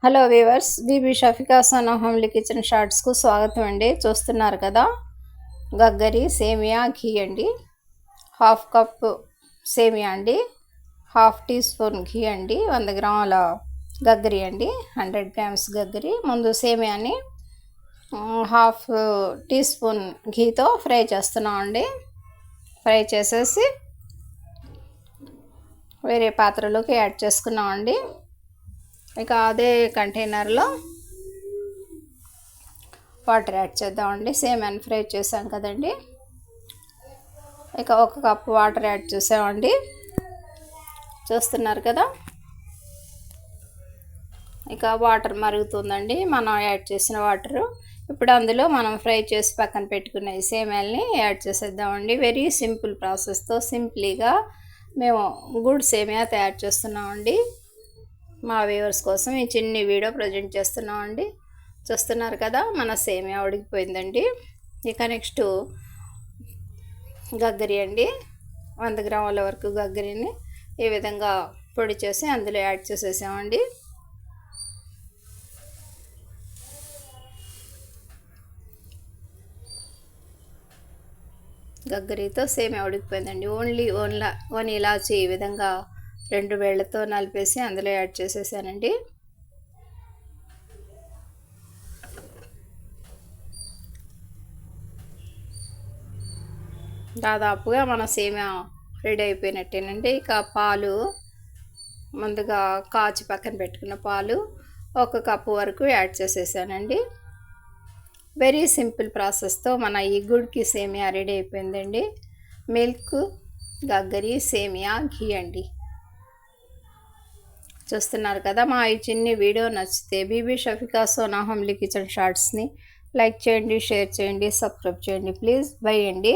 Hello viewers, Bibi Shafika Sona homely kitchen షార్ట్స్కు స్వాగతం అండి. చూస్తున్నారు కదా, గగ్గరి సేమియా ఘీ అండి. హాఫ్ కప్ సేమియా అండి, హాఫ్ టీ స్పూన్ ఘీ అండి, 100 గ్రాముల గగ్గరి అండి, 100 గ్రామ్స్ గగ్గరి. ముందు సేమియాని హాఫ్ టీ స్పూన్ ఘీతో ఫ్రై చేస్తున్నాం అండి. ఫ్రై చేసేసి వేరే పాత్రలోకి యాడ్ చేసుకున్నాం అండి. ఇక అదే కంటైనర్లో వాటర్ యాడ్ చేద్దామండి. సేమియాని ఫ్రై చేసాం కదండి, ఇక 1 కప్ వాటర్ యాడ్ చేసామండి. చూస్తున్నారు కదా, ఇక వాటర్ మరుగుతుందండి. మనం యాడ్ చేసిన వాటరు ఇప్పుడు అందులో మనం ఫ్రై చేసి పక్కన పెట్టుకున్న ఈ సేమియాల్ని యాడ్ చేసేద్దామండి. వెరీ సింపుల్ ప్రాసెస్తో సింప్లీగా మేము గుడ్ సేమియా తయారు చేస్తున్నామండి. మా వ్యూవర్స్ కోసం ఈ చిన్ని వీడియో ప్రజెంట్ చేస్తున్నామండి. చూస్తున్నారు కదా, మన సేమియా ఉడికిపోయిందండి. ఇక నెక్స్ట్ గగ్గరి అండి, 100 గ్రాముల వరకు గగ్గరిని ఈ విధంగా పొడి చేసి అందులో యాడ్ చేసేసామండి. గగ్గరితో సేమియా ఉడికిపోయిందండి. ఓన్లీ 1 ఇలాచి ఈ విధంగా 2 వేళ్లతో నలిపేసి అందులో యాడ్ చేసేసానండి. దాదాపుగా మన సేమియా రెడీ అయిపోయినట్టేనండి. ఇక పాలు ముందుగా కాచి పక్కన పెట్టుకున్న పాలు 1 కప్పు వరకు యాడ్ చేసేసానండి. వెరీ సింపుల్ ప్రాసెస్తో మన ఈ గుడ్కి సేమియా రెడీ అయిపోయిందండి. మిల్క్, గగ్గరి, సేమియా, ఘీ అండి. చూస్తున్నారు కదా, మా ఈ చిన్ని వీడియో నచ్చితే బీబీ షఫికా సోనా హోమ్లీ కిచెన్ షార్ట్స్ని లైక్ చేయండి, షేర్ చేయండి, సబ్స్క్రైబ్ చేయండి ప్లీజ్. బై అండి.